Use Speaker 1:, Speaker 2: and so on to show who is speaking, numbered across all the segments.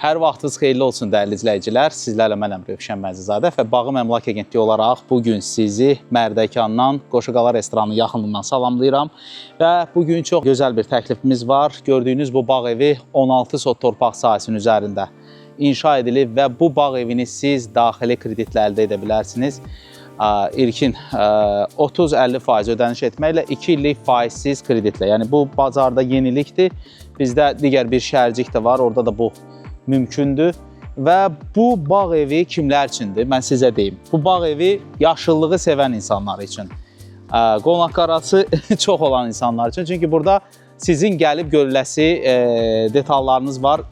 Speaker 1: Hər vaxtınız xeyirli olsun dəyərli izləyicilər. Sizlərlə mənəm Rövşən Məzizadə və Bağım Əmlak Agentliyi olaraq bugün sizi Mərdəkandan Qoşaqala restoranının yaxınlığından salamlayıram. Və bugün çox gözəl bir təklifimiz var. Gördüyünüz bu bağ evi 16 sot torpaq sahəsinin üzərində inşa edilib və bu bağ evini siz daxili kreditlə əldə edə bilərsiniz. İlkin 30-50% ödəniş etməklə 2 illik faizsiz kreditlə. Yəni bu bazarda yenilikdir. Bizdə digər bir şəhərcik də var, orada da bu mümkündür. Və bu bağ evi kimlər üçündür? Mən sizə deyim. Bu bağ evi yaşıllığı sevən insanlar üçün. Qonaq-qarası çox olan insanlar üçün. Çünki burada sizin gəlib görüləsi detallarınız var.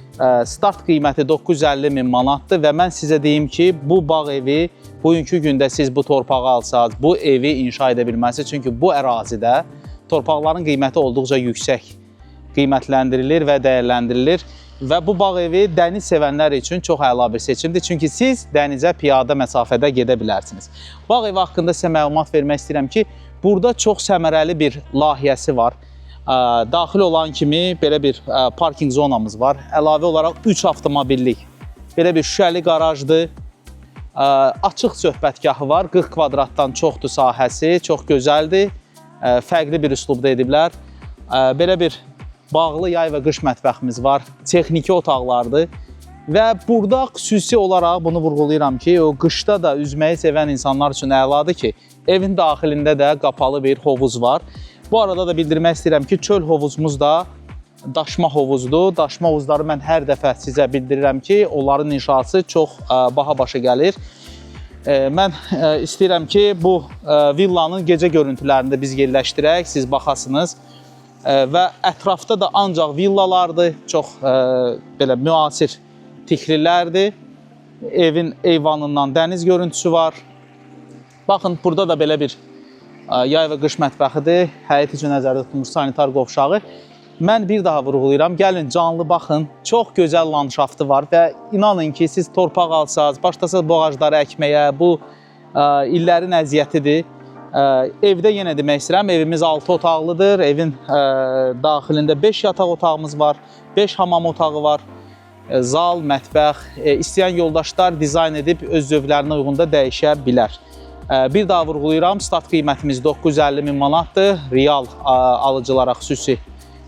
Speaker 1: Start qiyməti 950 min manatdır və mən sizə deyim ki, bu bağ evi bugünkü gündə siz bu torpağı alsaz, bu evi inşa edə bilməlisiniz. Çünki bu ərazidə torpaqların qiyməti olduqca yüksək qiymətləndirilir və dəyərləndirilir. Və bu bağ evi dəniz sevənlər üçün çox əla bir seçimdir. Çünki siz dənizə piyada məsafədə gedə bilərsiniz. Bağ evi haqqında sizə məlumat vermək istəyirəm ki, burada çox səmərəli bir layihəsi var. Daxil olan kimi belə bir parking zonamız var. Əlavə olaraq 3 avtomobillik belə bir şüşəli qarajdır. Açıq söhbətgahı var. 40 kvadratdan çoxdur sahəsi, çox gözəldir. Fərqli bir üslubda ediblər. Belə bir bağlı yay və qış mətbəximiz var. Texniki otaqlardır. Və burada xüsusi olaraq bunu vurğulayıram ki, o qışda da üzməyi sevən insanlar üçün əladır ki, evin daxilində də qapalı bir hovuz var. Bu arada da bildirmək istəyirəm ki, çöl hovuzumuz da daşma hovuzdur. Daşma hovuzları mən hər dəfə sizə bildirirəm ki, onların inşası çox baha başa gəlir. Mən istəyirəm ki, bu villanın gecə görüntülərində biz yerləşdirək, siz baxasınız. Və ətrafda da ancaq villalardır, çox belə müasir tiklilərdir. Evin eyvanından dəniz görüntüsü var. Baxın, burada da belə bir yay və qış mətbəxidir. Həyət üçün nəzərdə tutulmuş sanitar qovşağı. Mən bir daha vurğulayıram, gəlin canlı baxın. Çox gözəl landşaftı var və inanın ki, siz torpaq alsaz, başlasaz bu ağacları əkməyə, bu illərin əziyyətidir. Evdə yenə demək istəyirəm, evimiz 6 otaqlıdır. Evin daxilində 5 yataq otağımız var, 5 hamam otağı var, zal, mətbəx. İstəyən yoldaşlar dizayn edib öz zövqlərinə uyğun da dəyişə bilər. Bir daha vurğulayıram, start qiymətimiz 950 min manatdır. Real alıcılara xüsusi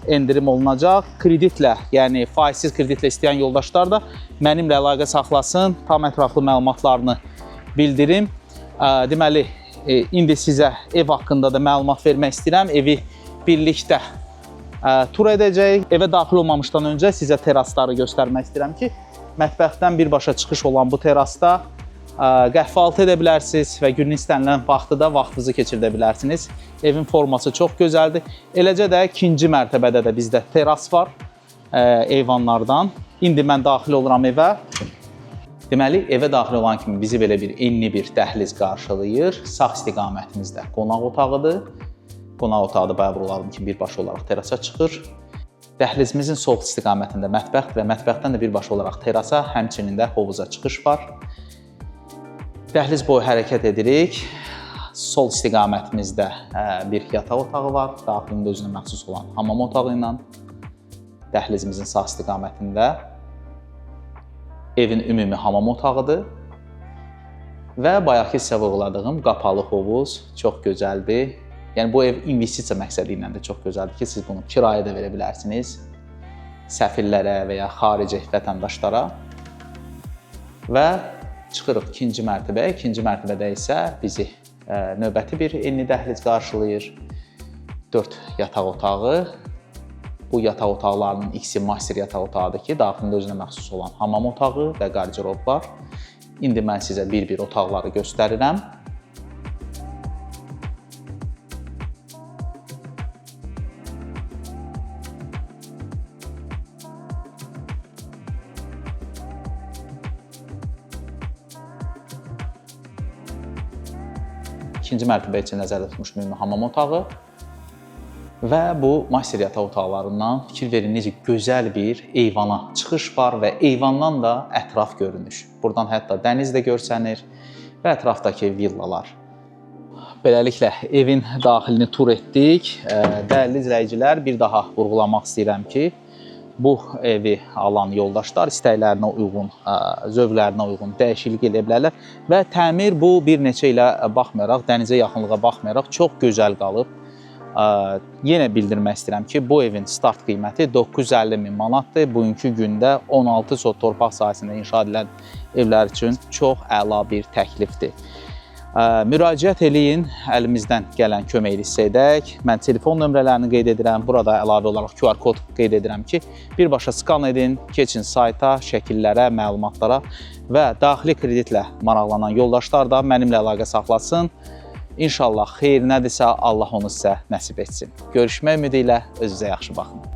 Speaker 1: endirim olunacaq. Kreditlə, yəni faizsiz kreditlə istəyən yoldaşlar da mənimlə əlaqə saxlasın, tam ətraflı məlumatlarını bildirim. Deməli, indi sizə ev haqqında da məlumat vermək istəyirəm. Evi birlikdə tur edəcəyik. Evə daxil olmamışdan öncə sizə terasları göstərmək istəyirəm ki, mətbəxdən birbaşa çıxış olan bu terasda qəhvaltı edə bilərsiniz və günün istənilən vaxtda vaxtınızı keçirdə bilərsiniz. Evin forması çox gözəldir. Eləcə də ikinci mərtəbədə də bizdə teras var eyvanlardan. İndi mən daxil oluram evə. Deməli, evə daxil olan kimi bizi belə bir enli bir dəhliz qarşılayır. Sağ istiqamətimizdə qonaq otağıdır. Qonaq otağı da bayaq vurğuladım ki, birbaşa olaraq terasa çıxır. Dəhlizimizin sol istiqamətində mətbəx və mətbəxdən də birbaşa olaraq terasa, həmçinin də hovuza çıxış var. Dəhliz boyu hərəkət edirik. Sol istiqamətimizdə bir yataq otağı var. Daxilində özünə məxsus olan hamam otağı ilə. Dəhlizimizin sağ istiqamətində evin ümumi hamam otağıdır. Və bayaqki sizə vurğuladığım qapalı hovuz çox gözəldir. Yəni bu ev investisiya məqsədi ilə də çox gözəldir ki, siz bunu kirayə də verə bilərsiniz. Səfirlərə və ya xarici vətəndaşlara. Və çıxırıq ikinci mərtəbəyə. İkinci mərtəbədə isə bizi növbəti bir enli dəhliz qarşılayır. 4 yataq otağı. Bu yataq otaqlarının ikisi master yataq otağıdır ki, daxilində özünə məxsus olan hamam otağı və qardirob var. İndi mən sizə bir-bir otaqları göstərirəm. İkinci mərtəbə üçün nəzərdə tutmuş ümumi hamam otağı və bu master yataq otaqlarından fikir verin necə gözəl bir eyvana çıxış var və eyvandan da ətraf görünüş. Buradan hətta dəniz də görsənir və ətrafdakı villalar. Beləliklə evin daxilini tur etdik. Dəyərli izləyicilər, bir daha vurğulamaq istəyirəm ki, bu evi alan yoldaşlar istəklərinə uyğun, zövqlərinə uyğun dəyişiklik edə bilərlər və təmir bu bir neçə ilə baxmayaraq, dənizə yaxınlığa baxmayaraq çox gözəl qalıb. Yenə bildirmək istəyirəm ki, bu evin start qiyməti 950.000 manatdır. Bugünkü gündə 16 sot torpaq sahəsində inşa edilən evlər üçün çox əla bir təklifdir. Müraciət eləyin, əlimizdən gələn köməkli sizə edək. Mən telefon nömrələrini qeyd edirəm. Burada əlavə olaraq QR kod qeyd edirəm ki, birbaşa skan edin, keçin sayta, şəkillərə, məlumatlara və daxili kreditlə maraqlanan yoldaşlar da mənimlə əlaqə saxlasın. İnşallah xeyir nədirsə Allah onu sizə nəsib etsin. Görüşmək ümidi ilə özünüzə yaxşı baxın.